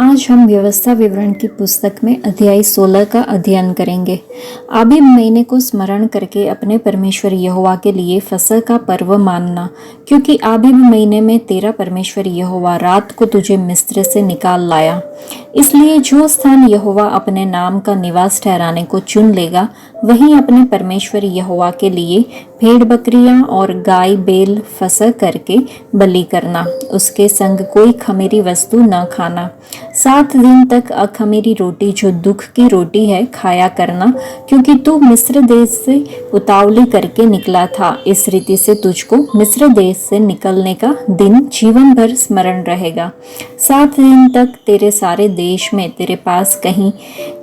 आज हम व्यवस्था विवरण की पुस्तक में अध्याय 16 का अध्ययन करेंगे। आबीब महीने को स्मरण करके अपने परमेश्वर यहोवा के लिए फसह का पर्व मानना, क्योंकि आबीब महीने में तेरा परमेश्वर यहोवा रात को तुझे मिस्र से निकाल लाया। इसलिए जो स्थान यहोवा अपने नाम का निवास ठहराने को चुन लेगा, वहीं अपने परमेश्वर यहोवा के लिए भेड़ बकरियां और गाय बैल फसह करके बलि करना। उसके संग कोई खमीरी वस्तु न खाना। 7 दिन तक अखमीरी रोटी, जो दुख की रोटी है, खाया करना, क्योंकि तू मिस्र देश से उतावली करके निकला था। इस रीति से तुझको मिस्र देश से निकलने का दिन जीवन भर स्मरण रहेगा। 7 दिन तक तेरे सारे देश में तेरे पास कहीं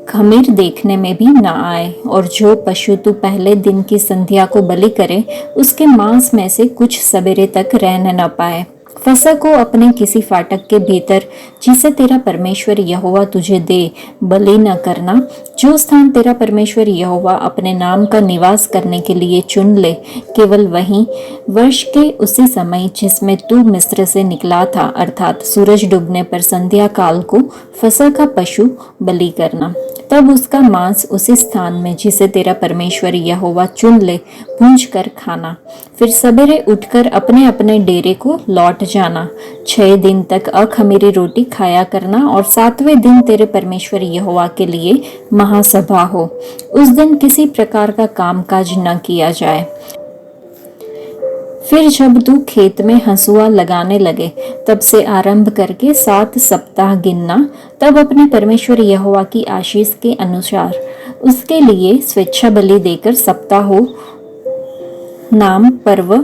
खमीर देखने में भी न आए, और जो पशु तू पहले दिन की संध्या को बलि करे, उसके मांस में से कुछ सवेरे तक रहने न पाए। फसह को अपने किसी फाटक के भीतर, जिसे तेरा परमेश्वर यहोवा तुझे दे, बलि न करना। जो स्थान तेरा परमेश्वर यहोवा अपने नाम का निवास करने के लिए चुन ले, केवल वहीं वर्ष के उसी समय जिसमें तू मिस्र से निकला था, अर्थात सूरज डूबने पर संध्या काल को फसह का पशु बलि करना। तब उसका मांस उसी स्थान में, जिसे तेरा परमेश्वर यहोवा चुन ले, भूंज कर खाना। फिर सवेरे उठकर अपने अपने डेरे को लौट जाना। 6 दिन तक अखमीरी रोटी खाया करना, और 7वें दिन तेरे परमेश्वर यहोवा के लिए महासभा हो। उस दिन किसी प्रकार का कामकाज न किया जाए। फिर जब तू खेत में हंसुआ लगाने लगे, तब से आरंभ करके 7 सप्ताह गिनना। तब अपने परमेश्वर यहोवा की आशीष के अनुसार उसके लिए स्वेच्छा बलि देकर सप्ताहों नाम पर्व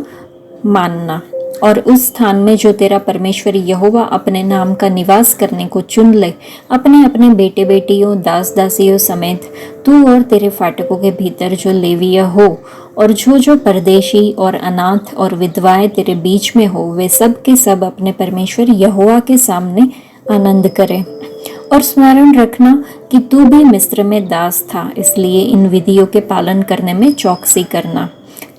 मानना। और उस स्थान में जो तेरा परमेश्वर यहोवा अपने नाम का निवास करने को चुन ले, अपने अपने बेटे बेटियों, दास दासियों समेत, तू और तेरे फाटकों के भीतर जो लेवीय हो, और जो परदेशी और अनाथ और विधवाएं तेरे बीच में हो, वे सब के सब अपने परमेश्वर यहोवा के सामने आनंद करें। और स्मरण रखना कि तू भी मिस्र में दास था, इसलिए इन विधियों के पालन करने में चौकसी करना।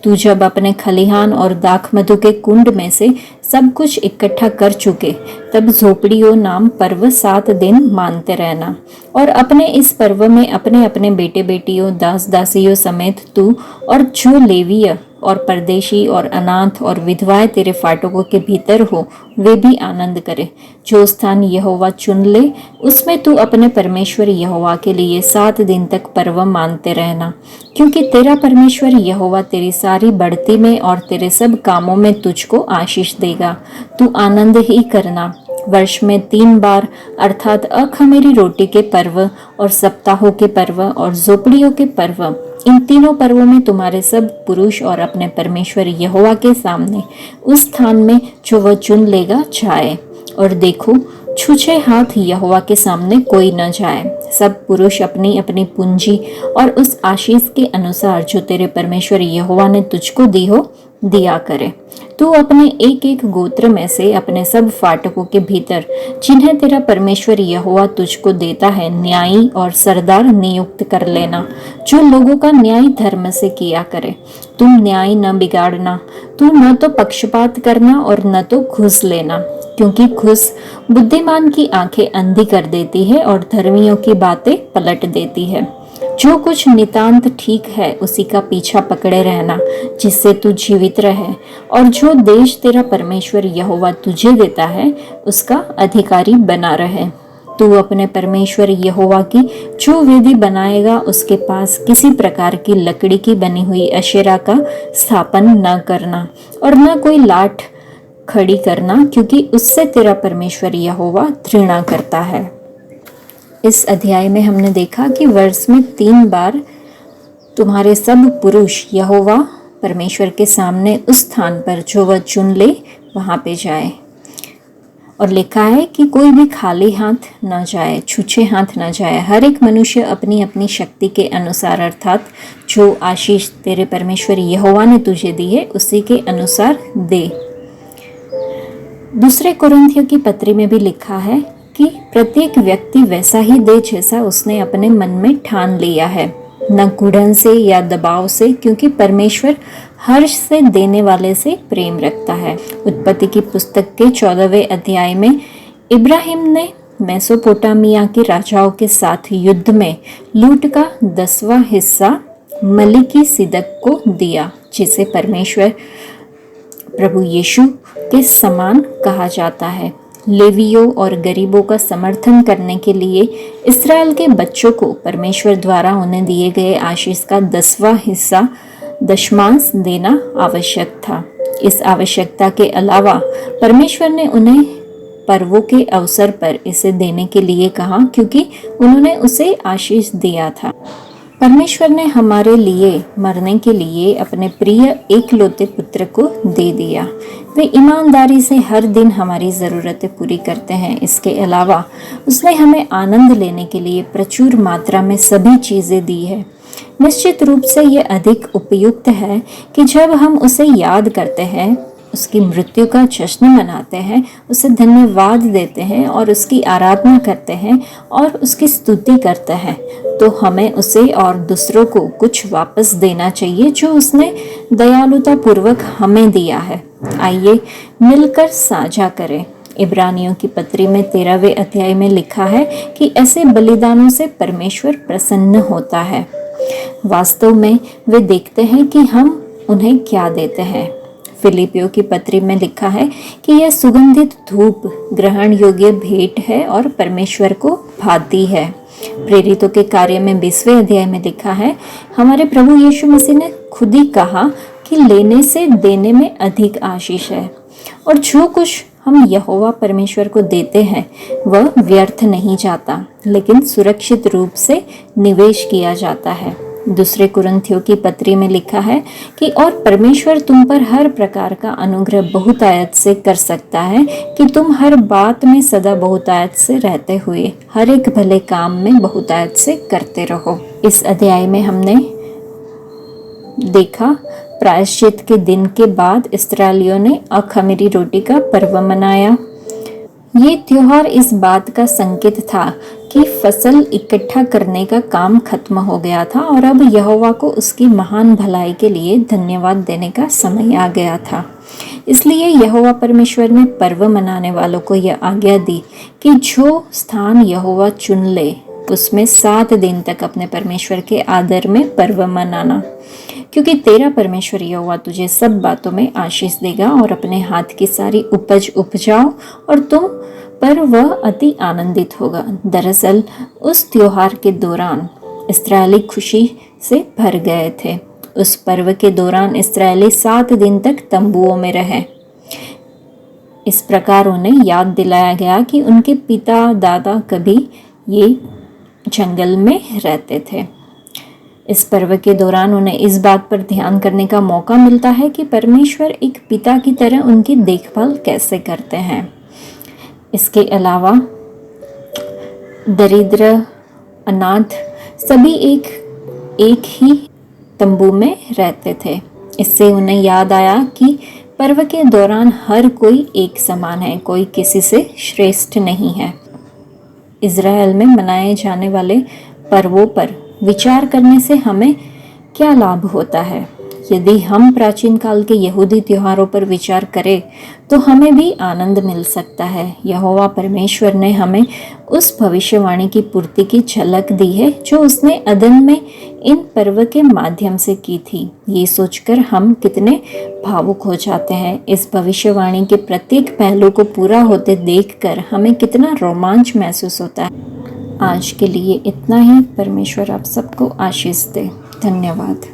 तू जब अपने खलिहान और दाखमधु के कुंड में से सब कुछ इकट्ठा कर चुके, तब झोपड़ियों नाम पर्व 7 दिन मानते रहना। और अपने इस पर्व में अपने अपने बेटे बेटियों, दास दासियों समेत तू और जो लेवीय और परदेशी और अनाथ और विधवाएं तेरे फाटकों के भीतर हो, वे भी आनंद करे। जो स्थान यहोवा चुन ले, उसमें तू अपने परमेश्वर यहोवा के लिए 7 दिन तक पर्व मानते रहना, क्योंकि तेरा परमेश्वर यहोवा तेरी सारी बढ़ती में और तेरे सब कामों में तुझको आशीष देगा। तू आनंद ही करना। वर्ष में 3 बार, अर्थात अखमीरी रोटी के पर्व और सप्ताहों के पर्व और झोपड़ियों के पर्व, इन तीनों पर्वों में तुम्हारे सब पुरुष और अपने परमेश्वर यहोवा के सामने उस स्थान में जो वह चुन लेगा जाए। और देखो, छूछे हाथ यहोवा के सामने कोई न जाए। सब पुरुष अपनी अपनी पूंजी और उस आशीष के अनुसार जो तेरे परमेश्वर यहोवा ने तुझको दी हो, दिया करे। तू अपने एक एक गोत्र में से अपने सब फाटकों के भीतर, जिन्हें तेरा परमेश्वर यहोवा तुझको देता है, न्यायी और सरदार नियुक्त कर लेना, जो लोगों का न्याय धर्म से किया करे। तुम न्याय न बिगाड़ना। तू न तो पक्षपात करना और न तो घूस लेना, क्योंकि घूस बुद्धिमान की आंखें अंधी कर देती है और धर्मियों की बातें पलट देती है। जो कुछ नितांत ठीक है, उसी का पीछा पकड़े रहना, जिससे तू जीवित रहे, और जो देश तेरा परमेश्वर यहोवा तुझे देता है, उसका अधिकारी बना रहे। तू अपने परमेश्वर यहोवा की जो वेदी बनाएगा, उसके पास किसी प्रकार की लकड़ी की बनी हुई अशेरा का स्थापन न करना, और न कोई लाठ खड़ी करना, क्योंकि उससे तेरा परमेश्वर यहोवा घृणा करता है। इस अध्याय में हमने देखा कि वर्ष में 3 बार तुम्हारे सब पुरुष यहोवा परमेश्वर के सामने उस स्थान पर जो वह चुन ले, वहां पे जाए। और लिखा है कि कोई भी खाली हाथ न जाए, छूछे हाथ न जाए। हर एक मनुष्य अपनी अपनी शक्ति के अनुसार, अर्थात जो आशीष तेरे परमेश्वर यहोवा ने तुझे दी है, उसी के अनुसार दे। दूसरे कोरिन्थियों की पत्री में भी लिखा है कि प्रत्येक व्यक्ति वैसा ही दे जैसा उसने अपने मन में ठान लिया है, न गुड़न से या दबाव से, क्योंकि परमेश्वर हर्ष से देने वाले से प्रेम रखता है। उत्पत्ति की पुस्तक के 14वें अध्याय में इब्राहिम ने मेसोपोटामिया के राजाओं के साथ युद्ध में लूट का 10वां हिस्सा मलिकिसिदक को दिया, जिसे परमेश्वर प्रभु यीशु के समान कहा जाता है। लेवियों और गरीबों का समर्थन करने के लिए इस्राएल के बच्चों को परमेश्वर द्वारा उन्हें दिए गए आशीष का 10वां हिस्सा दशमांश देना आवश्यक था। इस आवश्यकता के अलावा परमेश्वर ने उन्हें पर्वों के अवसर पर इसे देने के लिए कहा, क्योंकि उन्होंने उसे आशीष दिया था। परमेश्वर ने हमारे लिए मरने के लिए अपने प्रिय एकलौते पुत्र को दे दिया। वे ईमानदारी से हर दिन हमारी ज़रूरतें पूरी करते हैं। इसके अलावा उसने हमें आनंद लेने के लिए प्रचुर मात्रा में सभी चीज़ें दी है। निश्चित रूप से ये अधिक उपयुक्त है कि जब हम उसे याद करते हैं, उसकी मृत्यु का जश्न मनाते हैं, उसे धन्यवाद देते हैं और उसकी आराधना करते हैं और उसकी स्तुति करते हैं, तो हमें उसे और दूसरों को कुछ वापस देना चाहिए जो उसने दयालुता पूर्वक हमें दिया है। आइए मिलकर साझा करें। इब्रानियों की पत्री में 13वें अध्याय में लिखा है कि ऐसे बलिदानों से परमेश्वर प्रसन्न होता है। वास्तव में वे देखते हैं कि हम उन्हें क्या देते हैं। फिलिपियों की पत्री में लिखा है कि यह सुगंधित धूप ग्रहण योग्य भेंट है और परमेश्वर को भाती है। प्रेरितों के कार्य में 20वें अध्याय में लिखा है, हमारे प्रभु यीशु मसीह ने खुद ही कहा कि लेने से देने में अधिक आशीष है, और जो कुछ हम यहोवा परमेश्वर को देते हैं वह व्यर्थ नहीं जाता, लेकिन सुरक्षित रूप से निवेश किया जाता है। दूसरे कुरिन्थियों की पत्री में लिखा है कि और परमेश्वर तुम पर हर प्रकार का अनुग्रह बहुतायत से कर सकता है कि तुम हर बात में सदा बहुतायत से रहते हुए हर एक भले काम में बहुतायत से करते रहो। इस अध्याय में हमने देखा प्रायश्चित के दिन के बाद इस्राएलियों ने अखमीरी रोटी का पर्व मनाया। ये त्योहार इस बात का संकेत था कि फसल इकट्ठा करने का काम खत्म हो गया था और अब यहोवा को उसकी महान भलाई के लिए धन्यवाद देने का समय आ गया था। इसलिए यहोवा परमेश्वर ने पर्व मनाने वालों को यह आज्ञा दी कि जो स्थान यहोवा चुन ले उसमें 7 दिन तक अपने परमेश्वर के आदर में पर्व मनाना, क्योंकि तेरा परमेश्वर यहोवा तुझे सब बातों में आशीष देगा और अपने हाथ की सारी उपज उपजाओ और तुम पर वह अति आनंदित होगा। दरअसल उस त्योहार के दौरान इस्राएली खुशी से भर गए थे। उस पर्व के दौरान इस्राएली 7 दिन तक तंबुओं में रहे। इस प्रकार उन्हें याद दिलाया गया कि उनके पिता दादा कभी ये जंगल में रहते थे। इस पर्व के दौरान उन्हें इस बात पर ध्यान करने का मौका मिलता है कि परमेश्वर एक पिता की तरह उनकी देखभाल कैसे करते हैं। इसके अलावा दरिद्र, अनाथ सभी एक ही तंबू में रहते थे। इससे उन्हें याद आया कि पर्व के दौरान हर कोई एक समान है, कोई किसी से श्रेष्ठ नहीं है। इज़राइल में मनाए जाने वाले पर्वों पर विचार करने से हमें क्या लाभ होता है? यदि हम प्राचीन काल के यहूदी त्योहारों पर विचार करें तो हमें भी आनंद मिल सकता है। यहोवा परमेश्वर ने हमें उस भविष्यवाणी की पूर्ति की झलक दी है जो उसने अदन में इन पर्व के माध्यम से की थी। ये सोचकर हम कितने भावुक हो जाते हैं। इस भविष्यवाणी के प्रत्येक पहलू को पूरा होते देखकर हमें कितना रोमांच महसूस होता है। आज के लिए इतना ही। परमेश्वर आप सबको आशीष दे। धन्यवाद।